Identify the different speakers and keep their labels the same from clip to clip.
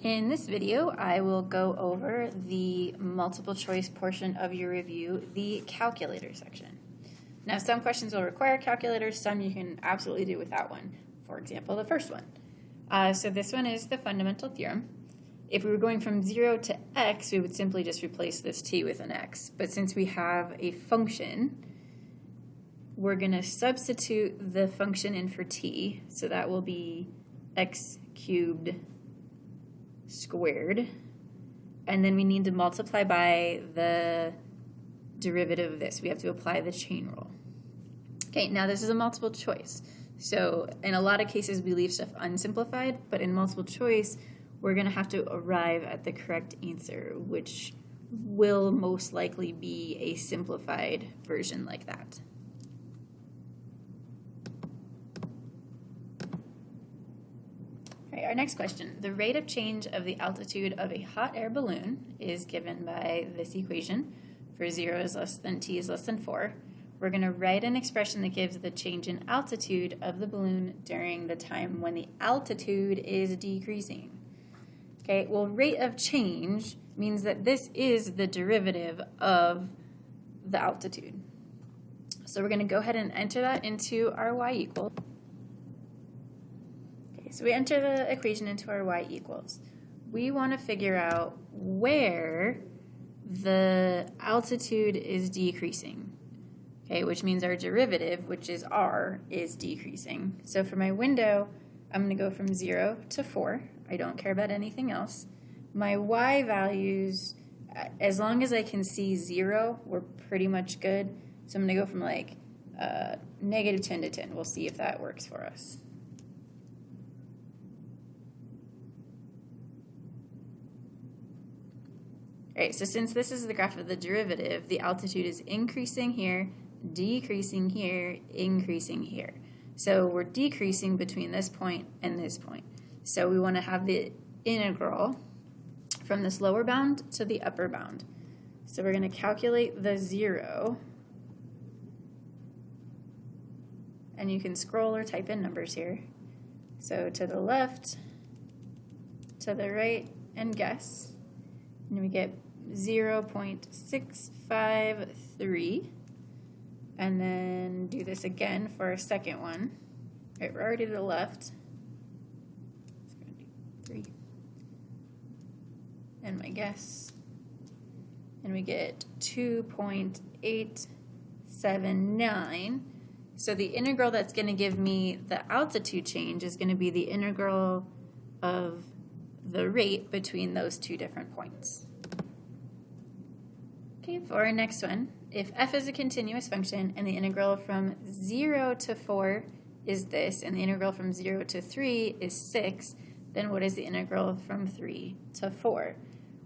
Speaker 1: In this video, I will go over the multiple choice portion of your review, the calculator section. Now, some questions will require calculators, some you can absolutely do without one. For example, the first one. So this one is the fundamental theorem. If we were going from 0 to x, we would simply just replace this t with an x. But since we have a function, we're going to substitute the function in for t. So that will be x cubed squared, and then we need to multiply by the derivative of this. We have to apply the chain rule. Okay, now this is a multiple choice. So in a lot of cases we leave stuff unsimplified, but in multiple choice we're going to have to arrive at the correct answer, which will most likely be a simplified version like that. Our next question, the rate of change of the altitude of a hot air balloon is given by this equation. For 0 is less than t is less than 4. We're going to write an expression that gives the change in altitude of the balloon during the time when the altitude is decreasing. Okay, well, rate of change means that this is the derivative of the altitude. So we're going to go ahead and enter that into our y equals. So we enter the equation into our y equals. We want to figure out where the altitude is decreasing, okay, which means our derivative, which is r, is decreasing. So for my window, I'm going to go from 0 to 4. I don't care about anything else. My y values, as long as I can see 0, we're pretty much good. So I'm going to go from like negative 10 to 10. We'll see if that works for us. Alright, so since this is the graph of the derivative, the altitude is increasing here, decreasing here, increasing here. So we're decreasing between this point and this point. So we want to have the integral from this lower bound to the upper bound. So we're going to calculate the 0. And you can scroll or type in numbers here. So to the left, to the right, and guess. And we get 0.653, and then do this again for our second one. All right, we're already to the left. Let's go do 3. And my guess. And we get 2.879. So the integral that's going to give me the altitude change is going to be the integral of the rate between those two different points. Okay, for our next one, if f is a continuous function and the integral from 0 to 4 is this, and the integral from 0 to 3 is 6, then what is the integral from 3 to 4?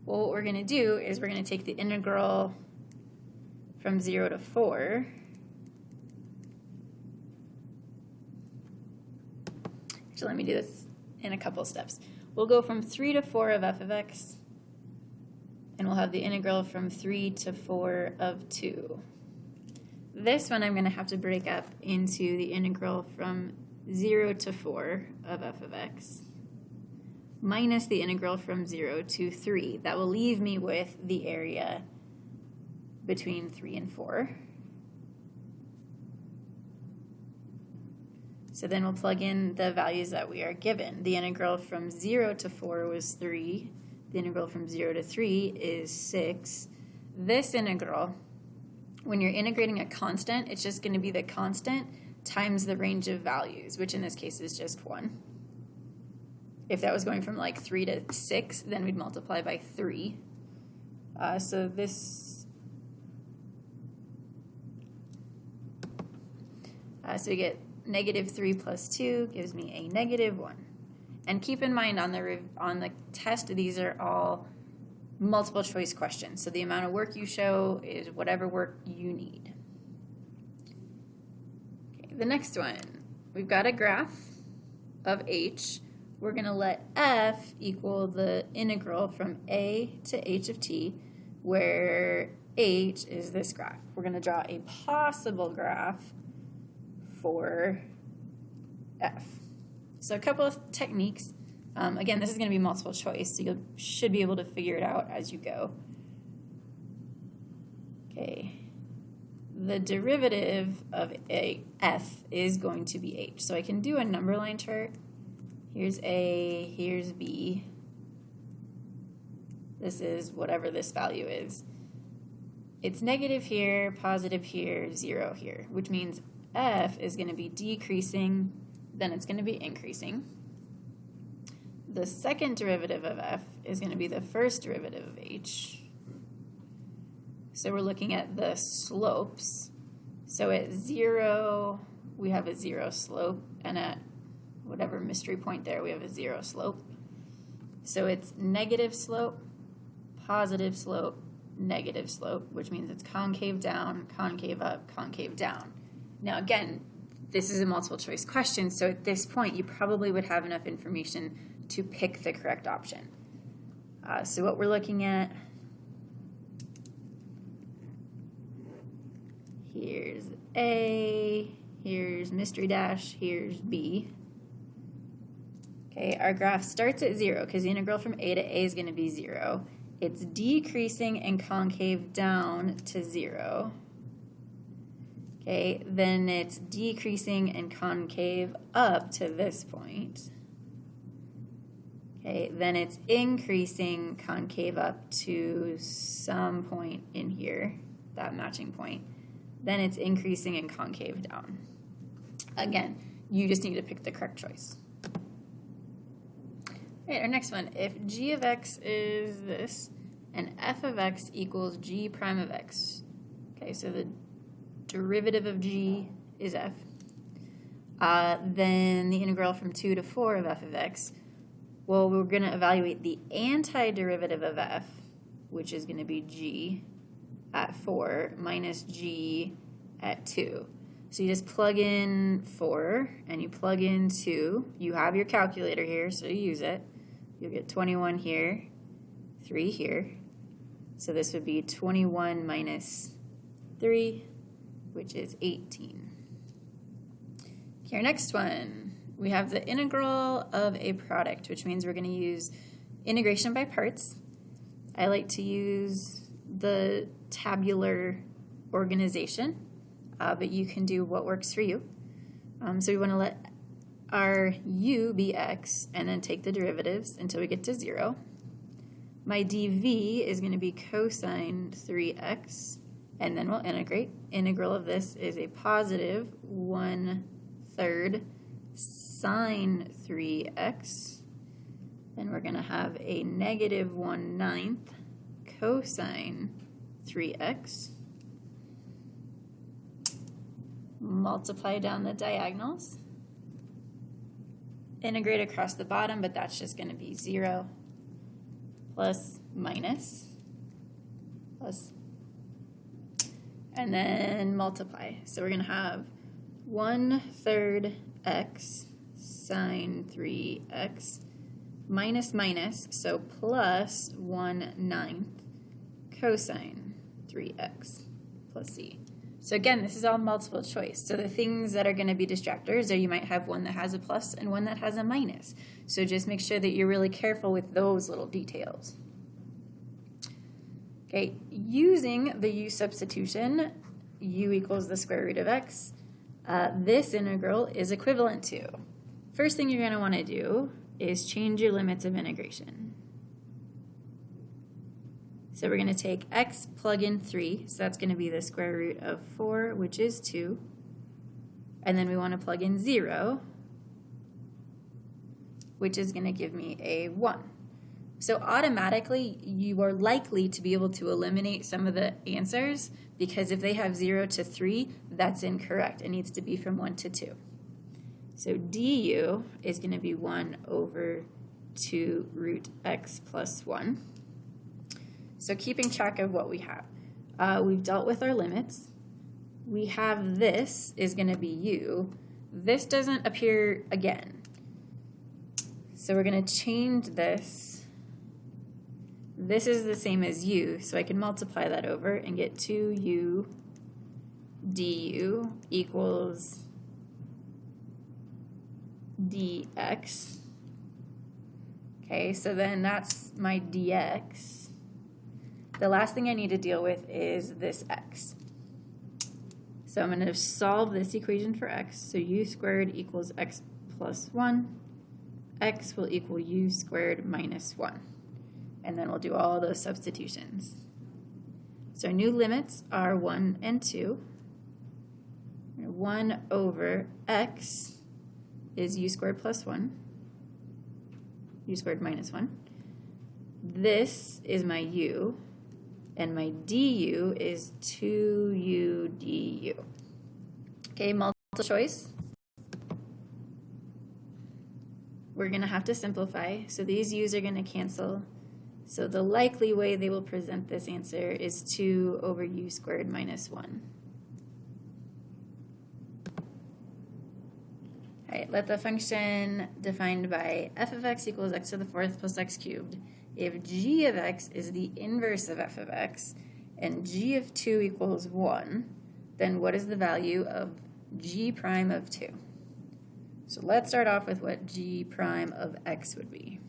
Speaker 1: Well, what we're going to do is we're going to take the integral from 0 to 4. Actually, let me do this in a couple steps. We'll go from 3 to 4 of f of x, and we'll have the integral from 3 to 4 of 2. This one I'm going to have to break up into the integral from 0 to 4 of f of x minus the integral from 0 to 3. That will leave me with the area between 3 and 4. So then we'll plug in the values that we are given. The integral from 0 to 4 was 3. The integral from 0 to 3 is 6. This integral, when you're integrating a constant, it's just going to be the constant times the range of values, which in this case is just 1. If that was going from like 3 to 6, then we'd multiply by 3. So we get negative 3 plus 2 gives me a negative 1. And keep in mind on the test, these are all multiple choice questions. So the amount of work you show is whatever work you need. Okay, the next one, we've got a graph of h. We're going to let f equal the integral from a to h of t, where h is this graph. We're going to draw a possible graph for f. So a couple of techniques. Again, this is going to be multiple choice, so you should be able to figure it out as you go. Okay. The derivative of a f is going to be h. So I can do a number line chart. Here's A, here's B. This is whatever this value is. It's negative here, positive here, 0 here, which means f is going to be decreasing, then it's going to be increasing. The second derivative of f is going to be the first derivative of h. So we're looking at the slopes. So at 0, we have a 0 slope, and at whatever mystery point there, we have a 0 slope. So it's negative slope, positive slope, negative slope, which means it's concave down, concave up, concave down. Now again, this is a multiple choice question, so at this point you probably would have enough information to pick the correct option. So what we're looking at, here's A, here's mystery dash, here's B. Okay, our graph starts at 0 because the integral from A to A is going to be 0. It's decreasing and concave down to 0. Okay, then it's decreasing and concave up to this point. Okay, then it's increasing concave up to some point in here, that matching point. Then it's increasing and concave down. Again, you just need to pick the correct choice. All right, our next one. If g of x is this, and f of x equals g prime of x. Okay, so the derivative of g is f. Then the integral from 2 to 4 of f of x. Well, we're going to evaluate the antiderivative of f, which is going to be g at 4 minus g at 2. So you just plug in 4 and you plug in 2. You have your calculator here, so you use it. You'll get 21 here, 3 here. So this would be 21 minus 3, which is 18. Okay, our next one. We have the integral of a product, which means we're going to use integration by parts. I like to use the tabular organization, but you can do what works for you. So we want to let our u be x and then take the derivatives until we get to 0. My dv is going to be cosine 3x, and then we'll integrate. Integral of this is a positive 1/3 sine 3x. Then we're going to have a negative 1/9 cosine 3x. Multiply down the diagonals. Integrate across the bottom, but that's just going to be 0 plus minus plus, and then multiply. So we're going to have 1/3 x sine 3x minus minus, so plus 1/9 cosine 3x plus c. So again, this is all multiple choice. So the things that are going to be distractors are you might have one that has a plus and one that has a minus. So just make sure that you're really careful with those little details. Okay, using the u substitution, u equals the square root of x, this integral is equivalent to. First thing you're going to want to do is change your limits of integration. So we're going to take x, plug in 3, so that's going to be the square root of 4, which is 2. And then we want to plug in 0, which is going to give me a 1. So automatically, you are likely to be able to eliminate some of the answers, because if they have 0 to 3, that's incorrect. It needs to be from 1 to 2. So du is going to be 1 over 2 root x plus 1. So keeping track of what we have. We've dealt with our limits. We have this is going to be u. This doesn't appear again. So we're going to change this. This is the same as u, so I can multiply that over and get 2u du equals dx. Okay, so then that's my dx. The last thing I need to deal with is this x. So I'm going to solve this equation for x. So u squared equals x plus 1. X will equal u squared minus 1. And then we'll do all those substitutions. So new limits are 1 and 2. 1 over x is u squared plus 1. U squared minus 1. This is my u. And my du is 2u du. Okay, multiple choice. We're going to have to simplify. So these u's are going to cancel. So the likely way they will present this answer is 2 over u squared minus 1. All right, let the function defined by f of x equals x to the fourth plus x cubed. If g of x is the inverse of f of x and g of 2 equals 1, then what is the value of g prime of 2? So let's start off with what g prime of x would be.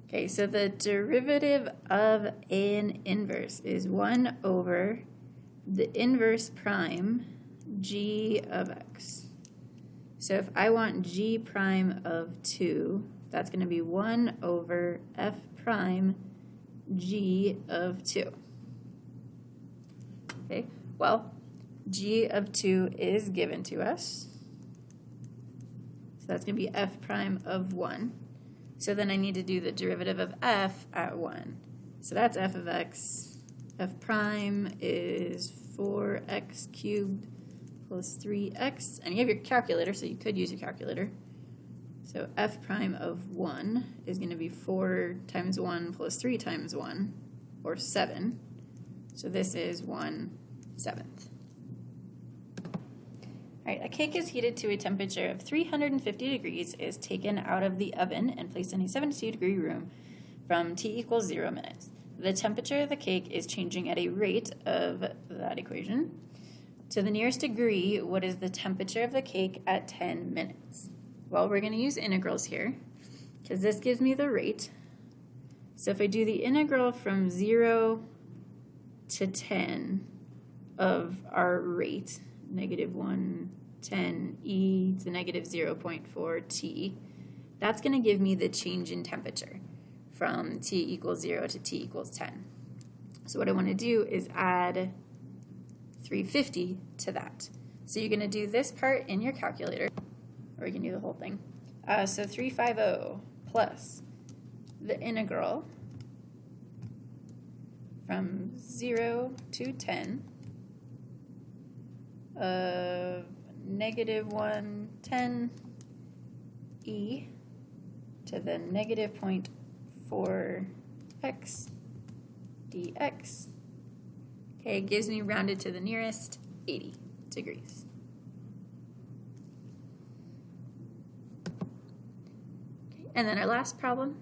Speaker 1: Okay, so the derivative of an inverse is 1 over the inverse prime g of x. So if I want g prime of 2, that's going to be 1 over f prime g of 2. Okay, well, g of 2 is given to us. So that's going to be f prime of 1. So then I need to do the derivative of f at 1. So that's f of x. F prime is 4x cubed plus 3x. And you have your calculator, so you could use your calculator. So f prime of 1 is going to be 4 times 1 plus 3 times 1, or 7. So this is 1/7. All right, a cake is heated to a temperature of 350 degrees, is taken out of the oven and placed in a 72-degree room from t equals 0 minutes. The temperature of the cake is changing at a rate of that equation. To the nearest degree, what is the temperature of the cake at 10 minutes? Well, we're going to use integrals here because this gives me the rate. So if I do the integral from 0 to 10 of our rate, negative 110 e to negative 0.4 t, that's going to give me the change in temperature from t equals 0 to t equals 10. So what I want to do is add 350 to that. So you're going to do this part in your calculator, or you can do the whole thing. So 350 plus the integral from 0 to 10 of negative 110 e to the negative 0.4x dx. Okay, it gives me rounded to the nearest 80 degrees. Okay, and then our last problem.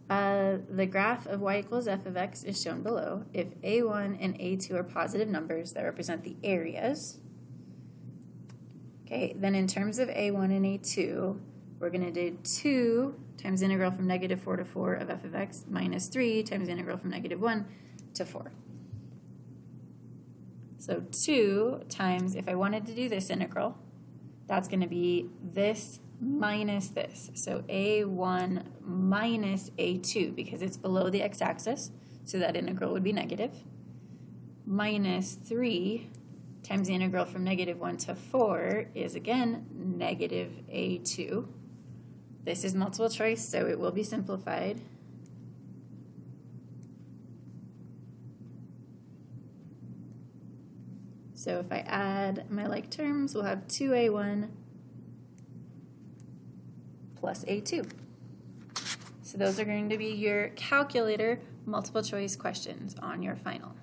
Speaker 1: The graph of y equals f of x is shown below. If a1 and a2 are positive numbers that represent the areas, okay, then in terms of a1 and a2, we're going to do 2 times integral from negative 4 to 4 of f of x minus 3 times integral from negative 1 to 4. So 2 times, if I wanted to do this integral, that's going to be this minus this. So a1 minus a2, because it's below the x-axis, so that integral would be negative, minus 3 times the integral from negative 1 to 4 is, again, negative a2. This is multiple choice, so it will be simplified. So if I add my like terms, we'll have 2a1 plus a2. So those are going to be your calculator multiple choice questions on your final.